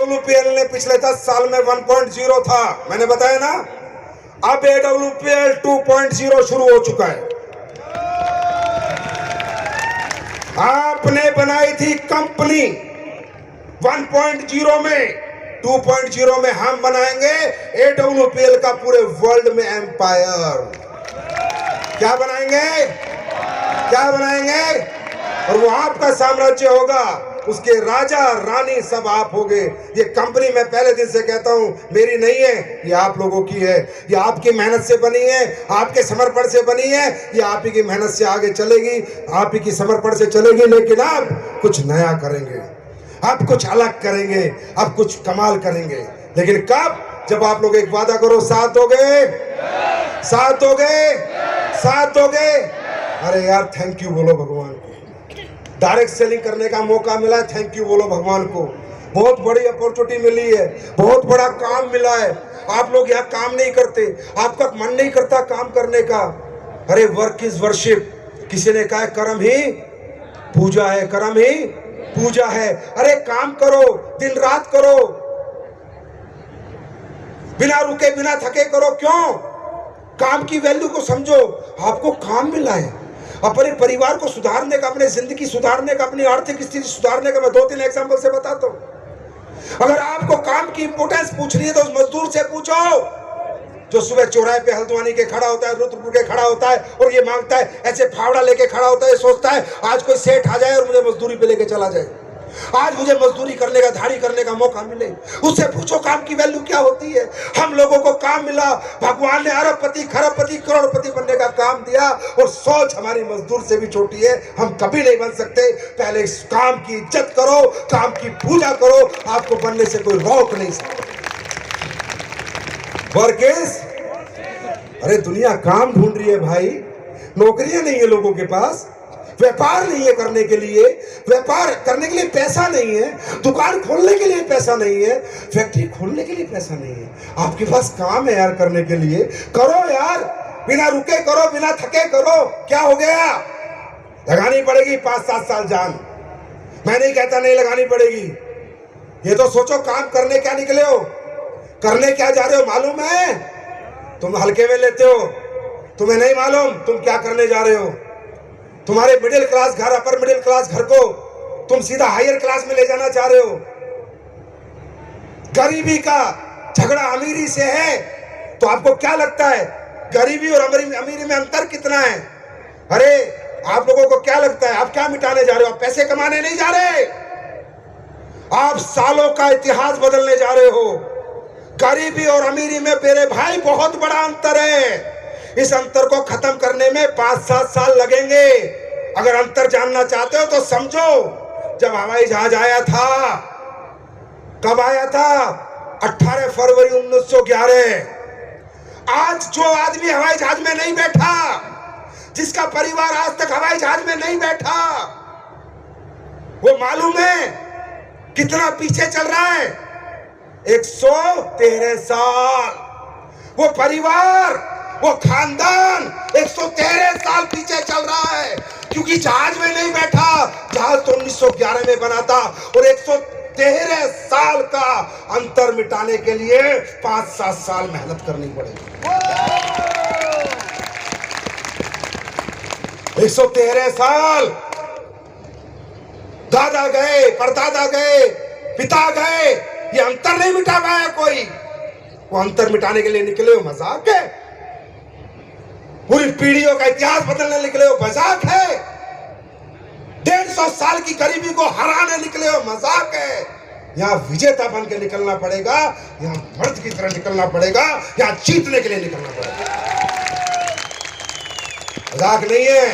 AWPL ने पिछले 10 साल में 1.0 था, मैंने बताया ना। अब AWPL 2.0 शुरू हो चुका है। आपने बनाई थी कंपनी 1.0 में, 2.0 में हम बनाएंगे AWPL का पूरे वर्ल्ड में एम्पायर। क्या बनाएंगे? क्या बनाएंगे? और वो आपका साम्राज्य होगा, उसके राजा रानी सब आप होगे। ये कंपनी मैं पहले दिन से कहता हूं मेरी नहीं है, ये आप लोगों की है। ये आपकी मेहनत से बनी है, आपके समर्पण से बनी है। ये आप ही की मेहनत से आगे चलेगी, आप ही की समर्पण से चलेगी। लेकिन अब कुछ नया करेंगे, अब कुछ अलग करेंगे, अब कुछ कमाल करेंगे। लेकिन कब? जब आप लोग एक वादा करो, साथ दोगे, साथ दोगे, साथ दोगे। अरे यार थैंक यू बोलो भगवान को, डायरेक्ट सेलिंग करने का मौका मिला है, थैंक यू बोलो भगवान को। बहुत बड़ी अपॉर्चुनिटी मिली है, बहुत बड़ा काम मिला है। आप लोग यहाँ काम नहीं करते, आपका मन नहीं करता काम करने का। अरे वर्क इज वर्शिप, किसी ने कहा कर्म ही पूजा है, कर्म ही पूजा है। अरे काम करो, दिन रात करो, बिना रुके बिना थके करो। क्यों? काम की वैल्यू को समझो। आपको काम मिला है, अपने परिवार को सुधारने का, अपने जिंदगी सुधारने का, अपनी आर्थिक स्थिति सुधारने का। मैं 2-3 एग्जांपल से बताता हूं। अगर आपको काम की इंपोर्टेंस पूछनी है तो उस मजदूर से पूछो जो सुबह चौराहे पे हल्द्वानी के खड़ा होता है, रुद्रपुर के खड़ा होता है और ये मांगता है, ऐसे फावड़ा लेके खड़ा होता है, सोचता है आज कोई सेठ आ जाए और मुझे मजदूरी पे लेके चला जाए, आज मुझे मजदूरी करने का, धाड़ी करने का मौका मिले। उससे पूछो काम की वैल्यू क्या होती है। हम लोगों को काम मिला, भगवान ने अरबपति, खरबपति, करोड़पति बनने का काम दिया और सोच हमारी मजदूर से भी छोटी है, हम कभी नहीं बन सकते। पहले इस काम की इज्जत करो, काम की पूजा करो, आपको बनने से कोई रोक नहीं सकता। वर्कर्स, अरे दुनिया काम ढूंढ रही है भाई, नौकरियां नहीं है लोगों के पास, व्यापार नहीं है करने के लिए, व्यापार करने के लिए पैसा नहीं है, दुकान खोलने के लिए पैसा नहीं है, फैक्ट्री खोलने के लिए पैसा नहीं है। आपके पास काम है यार करने के लिए, करो यार, बिना रुके करो, बिना थके करो। क्या हो गया? लगानी पड़ेगी 5-7 साल जान। मैं नहीं कहता नहीं लगानी पड़ेगी। ये तो सोचो काम करने क्या निकले हो, करने क्या जा रहे हो मालूम है? तुम हल्के में लेते हो, तुम्हें नहीं मालूम तुम क्या करने जा रहे हो। तुम्हारे मिडिल क्लास घर, अपर मिडिल क्लास घर को तुम सीधा हायर क्लास में ले जाना चाह रहे हो। गरीबी का झगड़ा अमीरी से है, तो आपको क्या लगता है गरीबी और अमीरी में अंतर कितना है? अरे आप लोगों को क्या लगता है आप क्या मिटाने जा रहे हो? आप पैसे कमाने नहीं जा रहे, आप सालों का इतिहास बदलने जा रहे हो। गरीबी और अमीरी में मेरे भाई बहुत बड़ा अंतर है। इस अंतर को खत्म करने में 5-7 साल लगेंगे। अगर अंतर जानना चाहते हो तो समझो, जब हवाई जहाज आया था, कब आया था? 18 फरवरी 1911। आज जो आदमी हवाई जहाज में नहीं बैठा, जिसका परिवार आज तक हवाई जहाज में नहीं बैठा, वो मालूम है कितना पीछे चल रहा है? 113 साल। वो परिवार, वो खानदान 113 साल पीछे चल रहा है, क्योंकि जहाज में नहीं बैठा। जहाज तो 1911 में बना था और 113 साल का अंतर मिटाने के लिए 5-7 साल मेहनत करनी पड़ेगी। 113 साल। दादा गए, परदादा गए, पिता गए, ये अंतर नहीं मिटा पाया कोई। वो अंतर मिटाने के लिए निकले हो, मजाक है? पूरी पीढ़ियों का इतिहास बदलने निकले हो, मजाक है? 150 साल की गरीबी को हराने निकले हो, मजाक है? यहाँ विजेता बन के निकलना पड़ेगा, यहाँ मर्द की तरह निकलना पड़ेगा, यहाँ जीतने के लिए निकलना पड़ेगा, मजाक नहीं है।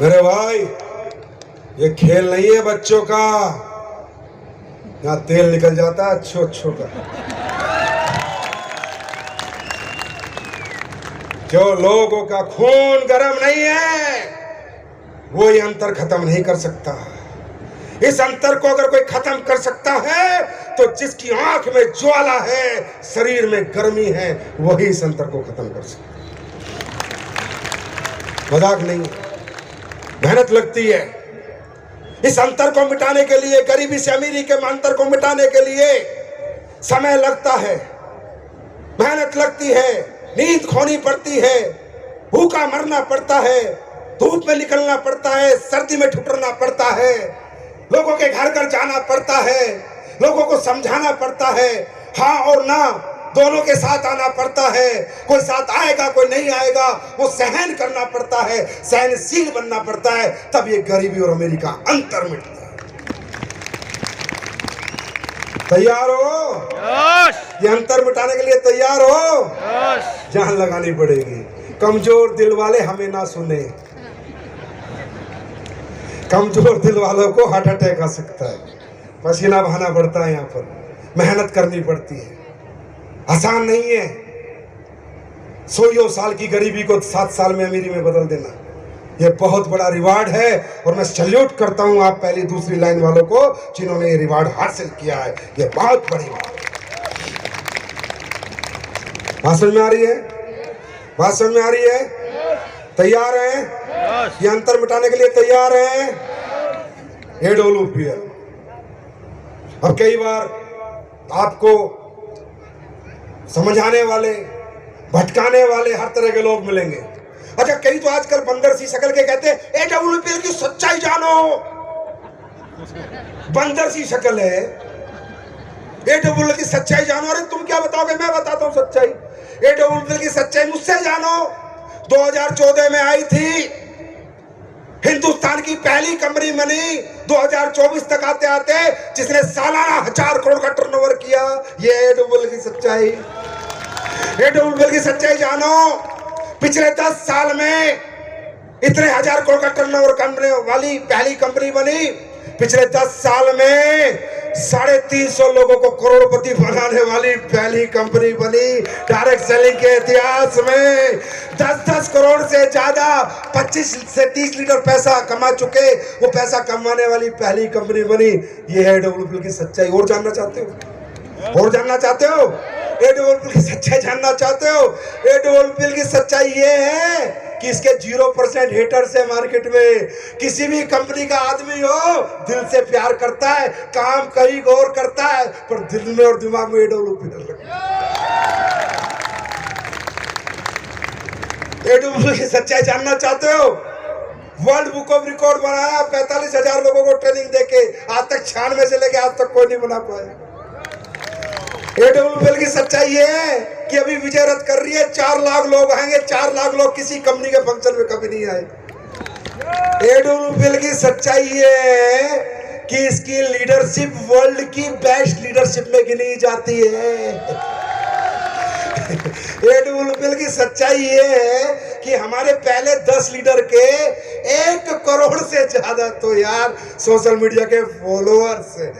मेरे भाई ये खेल नहीं है बच्चों का, यहाँ तेल निकल जाता है अच्छों का। जो लोगों का खून गर्म नहीं है वो ये अंतर खत्म नहीं कर सकता। इस अंतर को अगर कोई खत्म कर सकता है तो जिसकी आंख में ज्वाला है, शरीर में गर्मी है, वही इस अंतर को खत्म कर सकता है। मजाक नहीं, मेहनत लगती है, इस अंतर को मिटाने के लिए, गरीबी से अमीरी के अंतर को मिटाने के लिए समय लगता है, मेहनत लगती है, नींद खोनी पड़ती है, भूखा मरना पड़ता है, धूप में निकलना पड़ता है, सर्दी में ठुकरना पड़ता है, लोगों के घर घर जाना पड़ता है, लोगों को समझाना पड़ता है, हाँ और ना दोनों के साथ आना पड़ता है। कोई साथ आएगा कोई नहीं आएगा, वो सहन करना पड़ता है, सहनशील बनना पड़ता है, तब ये गरीबी और अमीरी का अंतर मिटता है। तैयार हो? ये अंतर मिटाने के लिए तैयार हो? जान लगानी पड़ेगी। कमजोर दिल वाले हमें ना सुने, कमजोर दिल वालों को हार्ट अटैक आ सकता है, पसीना बहाना पड़ता है, यहाँ पर मेहनत करनी पड़ती है, आसान नहीं है। 100 साल की गरीबी को 7 साल में अमीरी में बदल देना, ये बहुत बड़ा रिवार्ड है। और मैं सैल्यूट करता हूं आप पहली दूसरी लाइन वालों को जिन्होंने ये रिवार्ड हासिल किया है, ये बहुत बड़ी बात है। बात समझ में आ रही है? बात समझ में आ रही है? तैयार हैं? ये अंतर मिटाने के लिए तैयार हैं? AWPL। अब कई बार आपको समझाने वाले, भटकाने वाले हर तरह के लोग मिलेंगे। अच्छा, कई तो आजकल बंदर सी शक्ल के कहते हैं AWPL की सच्चाई जानो। बंदर सी शक्ल है, AWPL की सच्चाई जानो। अरे तुम क्या बताओगे, मैं बताता हूं सच्चाई। AWPL की सच्चाई मुझसे जानो। 2014 में आई थी, हिंदुस्तान की पहली कंपनी बनी, 2024 तक आते आते जिसने सालाना 1000 करोड़ का टर्नओवर किया। ये AWPL की सच्चाई। AWPL की सच्चाई जानो। पिछले 10 साल में इतने 1000 करोड़ का टर्नओवर करने वाली पहली कंपनी बनी। पिछले 10 साल में 350 लोगों को करोड़पति बनाने वाली पहली कंपनी बनी। डायरेक्ट सेलिंग के इतिहास में 10-10 करोड़ से ज्यादा 25 से 30 लीटर पैसा कमा चुके, वो पैसा कमाने वाली पहली कंपनी बनी। ये है AWPL की सच्चाई। और जानना चाहते हो? और जानना चाहते हो? AWPL की सच्चाई जानना चाहते हो? AWPL की सच्चाई ये है कि इसके 0% हेटर्स है मार्केट में। किसी भी कंपनी का आदमी हो, दिल से प्यार करता है, काम कहीं और करता है, पर दिल में और दिमाग में AWPL रखता है। AWPL की सच्चाई जानना चाहते हो? वर्ल्ड बुक ऑफ रिकॉर्ड बनाया 45,000 लोगों को ट्रेनिंग देके, आज तक 96 से लेके आज तक कोई नहीं बना पाया। AWPL की सच्चाई ये है कि अभी विजय रथ कर रही है, 4 लाख लोग आएंगे। 4 लाख लोग किसी कंपनी के फंक्शन में कभी नहीं आए। AWPL की सच्चाई ये है कि इसकी लीडरशिप वर्ल्ड की बेस्ट लीडरशिप में गिनी जाती है। AWPL की सच्चाई ये है कि हमारे पहले 10 लीडर के 1 करोड़ से ज्यादा तो यार सोशल मीडिया के फॉलोअर्स हैं।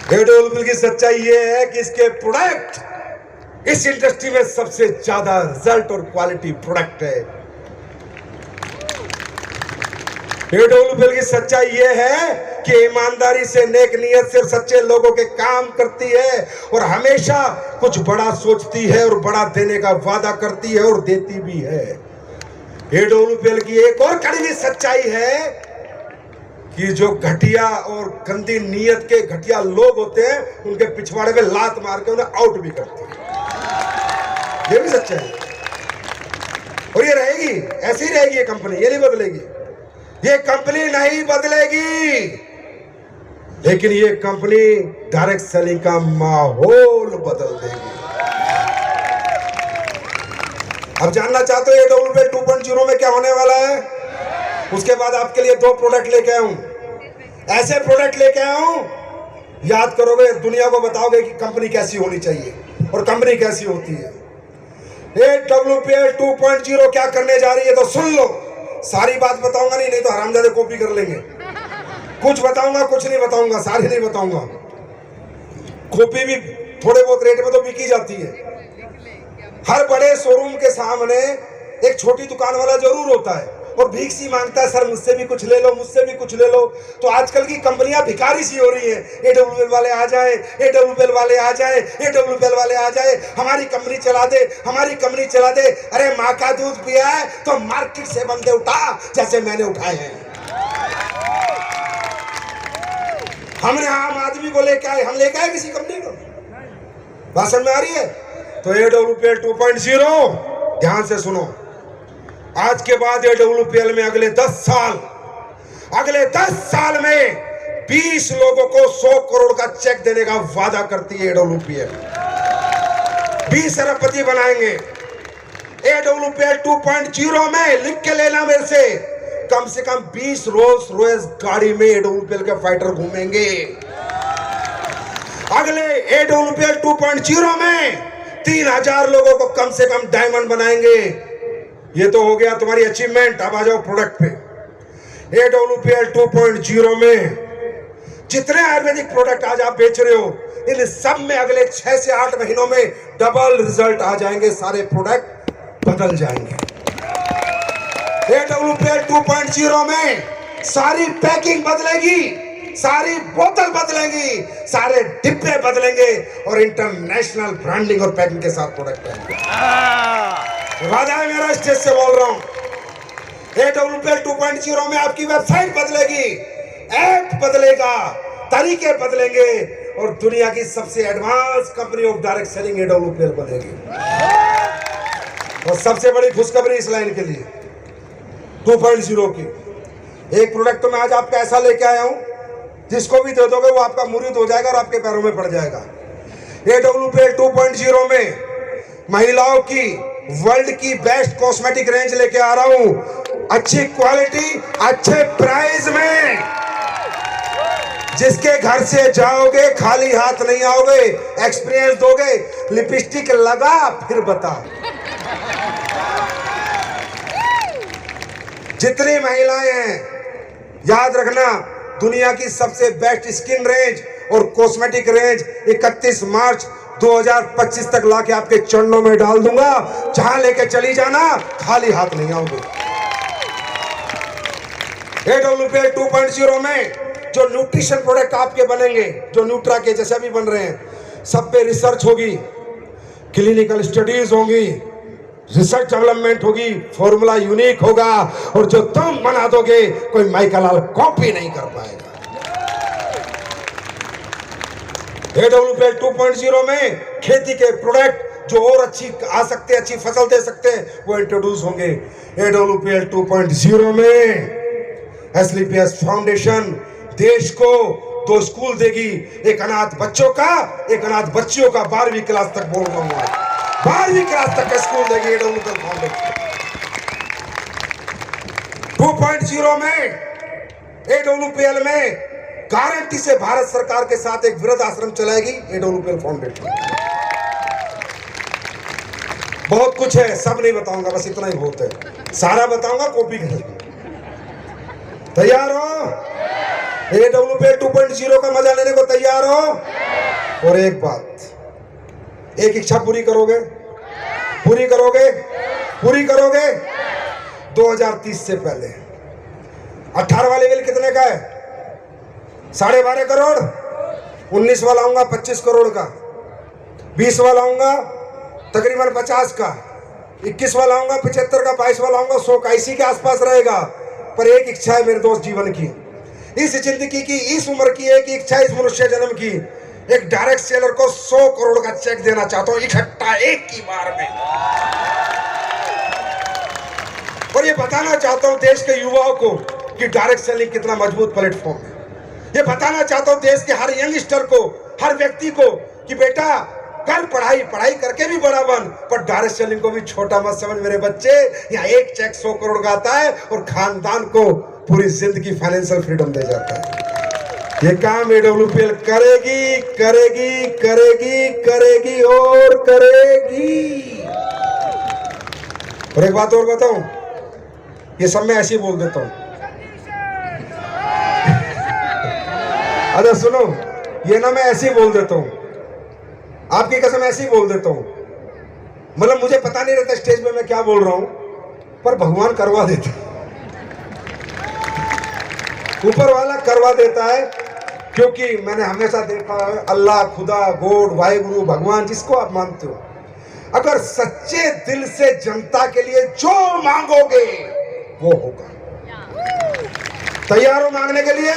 AWPL की सच्चाई ये है कि इसके प्रोडक्ट इस इंडस्ट्री में सबसे ज्यादा रिजल्ट और क्वालिटी प्रोडक्ट है। AWPL की सच्चाई ये है कि ईमानदारी से, नेक नियत से, सच्चे लोगों के काम करती है और हमेशा कुछ बड़ा सोचती है और बड़ा देने का वादा करती है और देती भी है। AWPL की एक और कड़वी सच्चाई है कि जो घटिया और गंदी नीयत के घटिया लोग होते हैं, उनके पिछवाड़े में लात मार के उन्हें आउट भी करते हैं। ये भी सच्चाई है और ये रहेगी, ऐसी ही रहेगी ये कंपनी, ये नहीं बदलेगी। ये कंपनी नहीं बदलेगी, लेकिन ये कंपनी डायरेक्ट सेलिंग का माहौल बदल देगी। अब जानना चाहते हो AWPL 2.0 में क्या होने वाला है? उसके बाद आपके लिए 2 प्रोडक्ट लेके आया हूं। ऐसे प्रोडक्ट लेके आया हूं, याद करोगे, दुनिया को बताओगे कि कंपनी कैसी होनी चाहिए और कंपनी कैसी होती है। AWPL 2.0 क्या करने जा रही है तो सुन लो। सारी बात बताऊंगा नहीं तो हरामजादे कॉपी कर लेंगे। कुछ बताऊंगा, कुछ नहीं बताऊंगा, सारी नहीं बताऊंगा। कॉपी भी थोड़े बहुत रेट में तो बिकी जाती है। हर बड़े शोरूम के सामने एक छोटी दुकान वाला जरूर होता है और भीख सी मांगता है, सर मुझसे भी कुछ ले लो, मुझसे भी कुछ ले लो। तो आजकल की कंपनियां भिखारी सी हो रही हैं। AWPL वाले आ जाए, AWPL वाले आ जाए, AWPL वाले आ जाए, हमारी कंपनी चला दे, हमारी कंपनी चला दे। अरे माँ का दूध पिया है तो मार्केट से बंदे उठा जैसे मैंने उठाए हैं। हमने आम आदमी को लेके आए, हम लेके आए किसी कंपनी को? बात समझ में आ रही है? तो AWPL 2.0 ध्यान से सुनो। आज के बाद AWPL में अगले 10 साल में 20 लोगों को 100 करोड़ का चेक देने का वादा करती है AWPL। 20 अरबपति बनाएंगे। AWPL 2.0 में लिख के लेना मेरे से कम 20 रोल्स रॉयस गाड़ी में AWPL के फाइटर घूमेंगे। अगले AWPL 2.0 में 3000 लोगों को कम से कम डायमंड बनाएंगे। ये तो हो गया तुम्हारी अचीवमेंट। अब आ जाओ प्रोडक्ट पे। AWPL 2.0 में जितने आयुर्वेदिक प्रोडक्ट आज आप बेच रहे हो, इन सब में अगले 6 से 8 महीनों में डबल रिजल्ट आ जाएंगे। सारे प्रोडक्ट बदल जाएंगे। AWPL 2.0 में सारी पैकिंग बदलेगी, सारी बोतल बदलेंगी, सारे डिब्बे बदलेंगे और इंटरनेशनल ब्रांडिंग और पैकिंग के साथ प्रोडक्ट आएंगे। वादा है मेरा, स्टेज से बोल रहा हूं। AWPL 2.0 में आपकी वेबसाइट बदलेगी, ऐप बदलेगा, तरीके बदलेंगे और दुनिया की सबसे advance company of direct selling AWPL बनेगी। और सबसे बड़ी खुशखबरी इस लाइन के लिए 2.0 की, एक प्रोडक्ट तो मैं आज आपका ऐसा लेके आया हूं, जिसको भी दे दोगे वो आपका मुरीद हो जाएगा और आपके पैरों में पड़ जाएगा। AWPL 2.0 में महिलाओं की वर्ल्ड की बेस्ट कॉस्मेटिक रेंज लेके आ रहा हूं, अच्छी क्वालिटी, अच्छे प्राइस में। जिसके घर से जाओगे खाली हाथ नहीं आओगे, एक्सपीरियंस दोगे। लिपस्टिक लगा फिर बता। जितनी महिलाएं हैं याद रखना, दुनिया की सबसे बेस्ट स्किन रेंज और कॉस्मेटिक रेंज 31 मार्च 2025 तक लाके आपके चरणों में डाल दूंगा। जहां लेके चली जाना, खाली हाथ नहीं आओगे। AWPL 2.0 में जो न्यूट्रिशन प्रोडक्ट आपके बनेंगे, जो न्यूट्रा के जैसे भी बन रहे हैं, सब पे रिसर्च होगी, क्लिनिकल स्टडीज होंगी, रिसर्च डेवलपमेंट होगी, फॉर्मूला यूनिक होगा और जो तुम बना दोगे कोई माइकल लाल कॉपी नहीं कर पाएगा। AWPL 2.0 में खेती के प्रोडक्ट जो और अच्छी आ सकते हैं, अच्छी फसल दे सकते हैं, वो इंट्रोड्यूस होंगे। AWPL 2.0 में SLPS फाउंडेशन देश को 2 स्कूल देगी, एक अनाथ बच्चों का, एक अनाथ बच्चियों का। 12वीं क्लास तक बोल रहा हूं, 12वीं क्लास तक का स्कूल देगी AWPL फाउंडेशन। 2.0 में AWPL में गारंटी से भारत सरकार के साथ एक वृद्ध आश्रम चलाएगी AWPL फाउंडेशन। बहुत कुछ है, सब नहीं बताऊंगा, बस इतना ही बहुत है। सारा बताऊंगा कॉपी कर। तैयार हो? AWPL 2.0 का मजा लेने को तैयार हो? और एक बात, एक इच्छा पूरी करोगे? पूरी करोगे? पूरी करोगे? 2030 से पहले 18वां लेवल कितने का है? 12.5 करोड़। 19वां लाऊंगा 25 करोड़ का। 20वां लाऊंगा तकरीबन 50 का। 21वां लाऊंगा 75 का। 22वां लाऊंगा 100 का। इसी के आसपास रहेगा। पर एक इच्छा है मेरे दोस्त जीवन की, इस जिंदगी की, इस उम्र की एक इच्छा, इस मनुष्य जन्म की, एक डायरेक्ट सेलर को 100 करोड़ का चेक देना चाहता हूं इकट्ठा, एक की बार में। और ये बताना चाहता हूं देश के युवाओं को कि डायरेक्ट सेलिंग कितना मजबूत प्लेटफॉर्म है। ये बताना चाहता हूं देश के हर यंगस्टर को, हर व्यक्ति को कि बेटा कर पढ़ाई, पढ़ाई करके भी बड़ा बन, पर डायरेक्ट सेलिंग को भी छोटा मत समझ मेरे बच्चे। यहाँ एक चेक 100 करोड़ का आता है और खानदान को पूरी जिंदगी फाइनेंशियल फ्रीडम दे जाता है। ये काम AWPL करेगी, करेगी, करेगी, करेगी और करेगी। और एक बात और बताऊं, ये सब मैं ऐसे ही बोल देता हूं। अरे सुनो, ये ना मैं ऐसे ही बोल देता हूं, आपकी कसम ऐसे ही बोल देता हूं। मतलब मुझे पता नहीं रहता स्टेज पे मैं क्या बोल रहा हूं, पर भगवान करवा देता है, ऊपर वाला करवा देता है। क्योंकि मैंने हमेशा देखा है, अल्लाह, खुदा, गॉड, वाहिगुरु, भगवान, जिसको आप मानते हो, अगर सच्चे दिल से जनता के लिए जो मांगोगे वो होगा। तैयार हो मांगने के लिए?